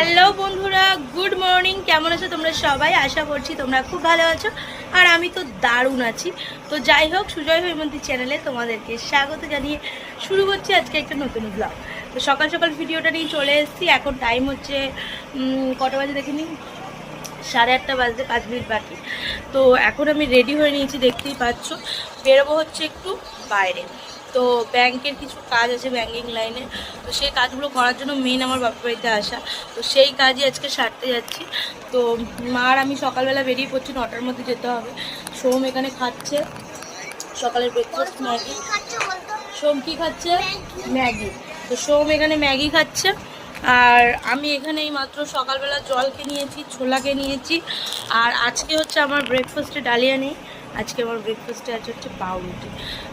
Hello বন্ধুরা, good morning. কেমন আছো তোমরা সবাই? আশা করছি তোমরা খুব ভালো আছো, আর আমি তো দারুণ আছি। তো যাই হোক, সুজয় হৈমন্তী চ্যানেলে তোমাদেরকে স্বাগত জানিয়ে শুরু করছি আজকে একটা নতুন ব্লগ। তো সকাল সকাল ভিডিওটা নিয়ে চলে এসেছি। এখন টাইম হচ্ছে কটা বাজে দেখিনি, 8:30 বাজতে 5 মিনিট বাকি। তো এখন আমি রেডি হয়ে নিয়েছি, দেখতেই পাচ্ছ। বেরোবো হচ্ছে একটু বাইরে। তো ব্যাংকের কিছু কাজ আছে, ব্যাংকিং লাইনে। তো সেই কাজগুলো করার জন্য মেন আমার বাপের বাড়িতে আসা। তো সেই কাজই আজকে সারতে যাচ্ছি। তো মার আমি সকালবেলা বেরিয়ে পড়ছি, 9টার মধ্যে যেতে হবে। সোম এখানে খাচ্ছে সকালের ব্রেকফাস্ট, ম্যাগি। সোম কী খাচ্ছে? ম্যাগি। তো সোম এখানে ম্যাগি খাচ্ছে, আর আমি এখানে এই মাত্র সকালবেলা জল খেয়ে নিয়েছি, ছোলা খেয়ে নিয়েছি। আর আজকে হচ্ছে আমার ব্রেকফাস্টে ডালিয়া নেই, আজকে আমার ব্রেকফাস্টে আছে হচ্ছে পাউরুটি।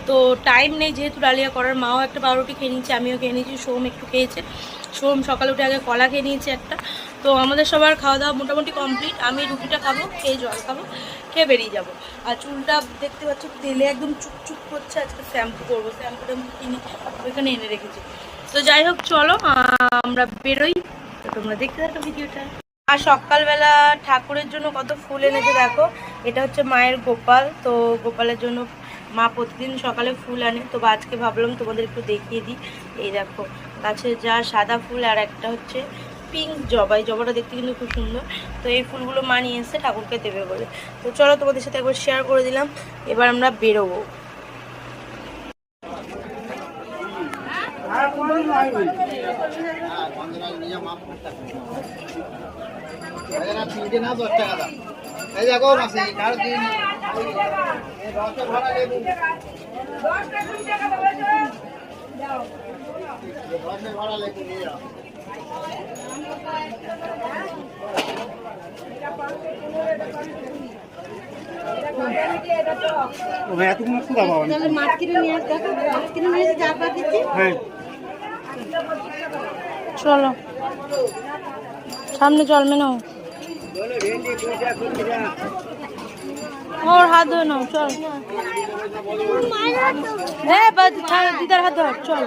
তো টাইম নেই যেহেতু ডালিয়া করার। মাও একটা পাউরুটি খেয়ে নিয়েছে, আমিও খেয়ে নিয়েছি, সোম একটু খেয়েছে। সোম সকালে উঠে আগে কলা খেয়ে নিয়েছে একটা। তো আমাদের সবার খাওয়া দাওয়া মোটামুটি কমপ্লিট। আমি রুটিটা খাবো, খেয়ে জল খাবো, খেয়ে বেরিয়ে যাবো। আর চুলটা দেখতে পাচ্ছ তেলে একদম চুপচুপ করছে। আজকে শ্যাম্পু করবো, শ্যাম্পু ট্যাম্পু কিনে ওইখানে এনে রেখেছি। তো যাই হোক, চলো আমরা বেরোই। তো তোমরা দেখতে থাকো ভিডিওটা। আর সকালবেলা ঠাকুরের জন্য কত ফুল এনেছে দেখো। এটা হচ্ছে মায়ের গোপাল। তো গোপালের জন্য মা প্রতিদিন সকালে ফুল আনে। তো আজকে ভাবলাম তোমাদের একটু দেখিয়ে দিই। এই দেখো, গাছে যা সাদা ফুল, আর একটা হচ্ছে পিঙ্ক জবা। এই জবাটা দেখতে কিন্তু খুব সুন্দর। তো এই ফুলগুলো মা নিয়ে এসে ঠাকুরকে দেবে বলে। তো চলো, তোমাদের সাথে একবার শেয়ার করে দিলাম। এবার আমরা বেরোবো। চলো সামনে চল মেনো, ওর হাত ধরে নাও, চল। দিদার হাত ধর, চল।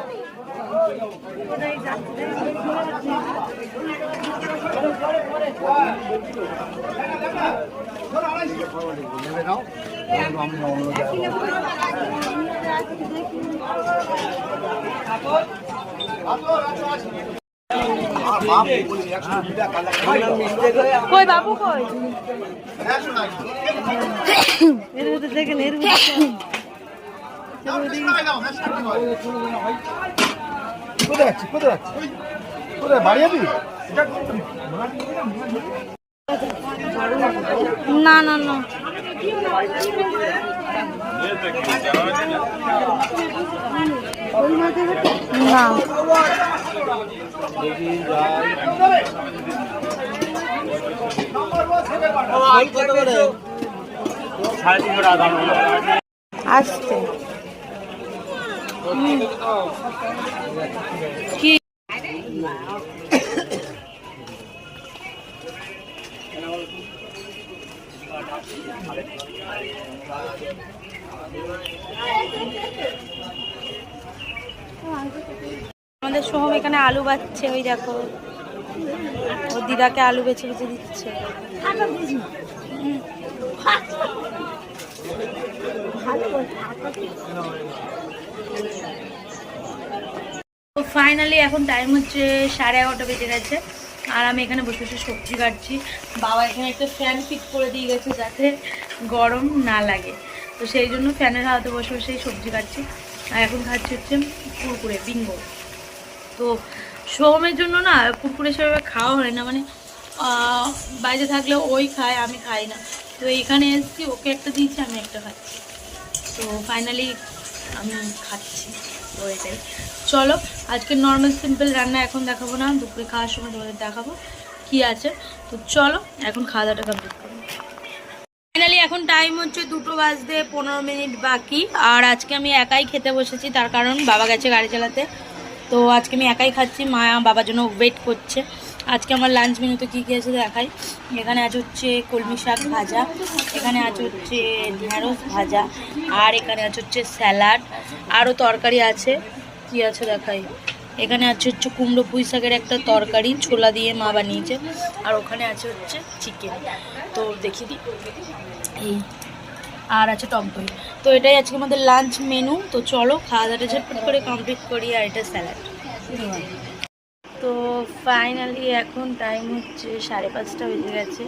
কই বাবু কই? দেখেন এর না না না, না আসতে কি আমাদের সোহম এখানে আলু বাচ্ছে, ওই দেখো ওর দিদাকে আলু বেছে বেছে দিচ্ছে। তো ফাইনালি এখন টাইম হচ্ছে 11:30 বেজে গেছে, আর আমি এখানে বসে বসে সবজি কাটছি। বাবা এখানে একটা ফ্যান ফিট করে দিয়ে গেছে যাতে গরম না লাগে। তো সেই জন্য ফ্যানের হাতে বসে বসেই সবজি কাটছি। আর এখন খাচ্ছি হচ্ছে কুরকুরে, বিঙ্গো। তো সোহমের জন্য না কুরকুরে সেভাবে খাওয়া হয় না, মানে বাইরে থাকলে ওই খায়, আমি খাই না। তো এখানে এসেছি, ওকে একটা দিয়েছি, আমি একটা খাচ্ছি। তো ফাইনালি আমি খাচ্ছি। তো এটাই, চলো আজকে নর্মাল সিম্পল রান্না এখন দেখাবো না, দুপুরে খাওয়ার সময় তোমাদের দেখাবো কি আছে। তো চলো এখন খাওয়া দাওয়াটা কমপ্লিট করবো। ফাইনালি এখন টাইম হচ্ছে 2টো বাজতে 15 মিনিট বাকি। আর আজকে আমি একাই খেতে বসেছি, তার কারণ বাবা গেছে গাড়ি চালাতে। তো আজকে আমি একাই খাচ্ছি, মা বাবার জন্য ওয়েট করছে। আজকে আমার লাঞ্চ মেনুতে কী কী আছে দেখাই। এখানে আছে হচ্ছে কলমি শাক ভাজা, এখানে আছে হচ্ছে ঢেঁড়স ভাজা, আর এখানে আছে হচ্ছে স্যালাড, আরও তরকারি আছে। কি আছে দেখাই, এখানে আছে হচ্ছে কুমড়ো পুঁই শাকের একটা তরকারি, ছোলা দিয়ে মা বানিয়েছে। আর ওখানে আছে হচ্ছে চিকেন, তো দেখিয়ে দিই, এই আর আছে টক দই। তো এটাই আজকে আমাদের লাঞ্চ মেনু। তো চলো খাওয়া দাওয়াটা ঝটপট করে কমপ্লিট করি। আর এটা স্যালাড। তো ফাইনালি এখন টাইম হচ্ছে 5:30 বেজে গেছে।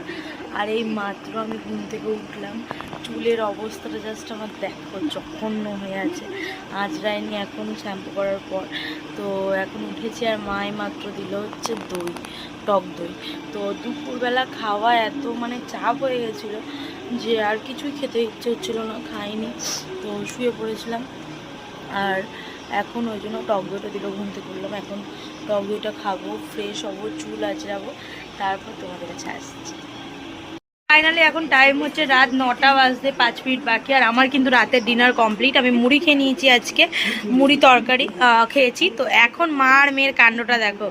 আর এই মাত্র আমি ঘুম থেকে উঠলাম। চুলের অবস্থাটা জাস্ট আমার দেখো, জঘন্য হয়ে আছে, আঁচড়ায়নি এখন শ্যাম্পু করার পর। তো এখন উঠেছি আর মাই মাত্র দিল হচ্ছে দই, টক দই। তো দুপুরবেলা খাওয়া এত মানে চাপ হয়ে গেছিলো যে আর কিছুই খেতে ইচ্ছে হচ্ছিলো না, খাইনি, তো শুয়ে পড়েছিলাম। আর এখন ওই জন্য টক দইটা দিল, ঘুম থেকে উঠলাম, এখন টক দইটা খাবো, ফ্রেশ হবো, চুল আঁচড়াবো, তারপর তোমাদের কাছে আসছি। ফাইনালি এখন টাইম হচ্ছে রাত 9টা বাজতে 5 মিনিট বাকি। আর আমার কিন্তু রাতের ডিনার কমপ্লিট। আমি মুড়ি খেয়ে নিয়েছি, আজকে মুড়ি তরকারি খেয়েছি। তো এখন মা আর মেয়ের কাণ্ডটা দেখো।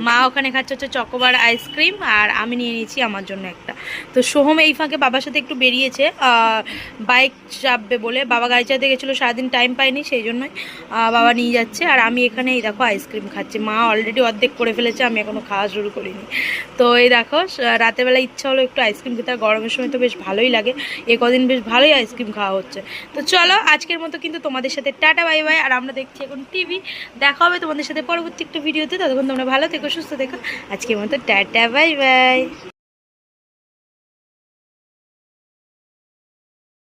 মা ওখানে খাচ্ছে হচ্ছে চকোবার আইসক্রিম, আর আমি নিয়ে নিয়েছি আমার জন্য একটা। তো সোহম এই ফাঁকে বাবার সাথে একটু বেরিয়েছে বাইক চাপবে বলে। বাবা গাড়ি চালাতে গেছিলো, সারাদিন টাইম পাইনি, সেই জন্যই বাবা নিয়ে যাচ্ছে। আর আমি এখানে এই দেখো আইসক্রিম খাচ্ছি। মা অলরেডি অর্ধেক করে ফেলেছে, আমি এখনও খাওয়া শুরু করিনি। তো এই দেখো রাতেরবেলা ইচ্ছা হলো একটু আইসক্রিম খেতে, গরমের সময় তো বেশ ভালোই লাগে, এ কদিন বেশ ভালোই আইসক্রিম খাওয়া হচ্ছে। তো চলো আজকের মতো কিন্তু তোমাদের সাথে টাটা বাই বাই। আর আমরা দেখছি এখন টিভি। দেখা হবে তোমাদের সাথে পরবর্তী একটা ভিডিওতে। ততক্ষণ তোমরা ভালো থেকো, সুস্থ থেকো। আজকের মতো টাটা বাই বাই।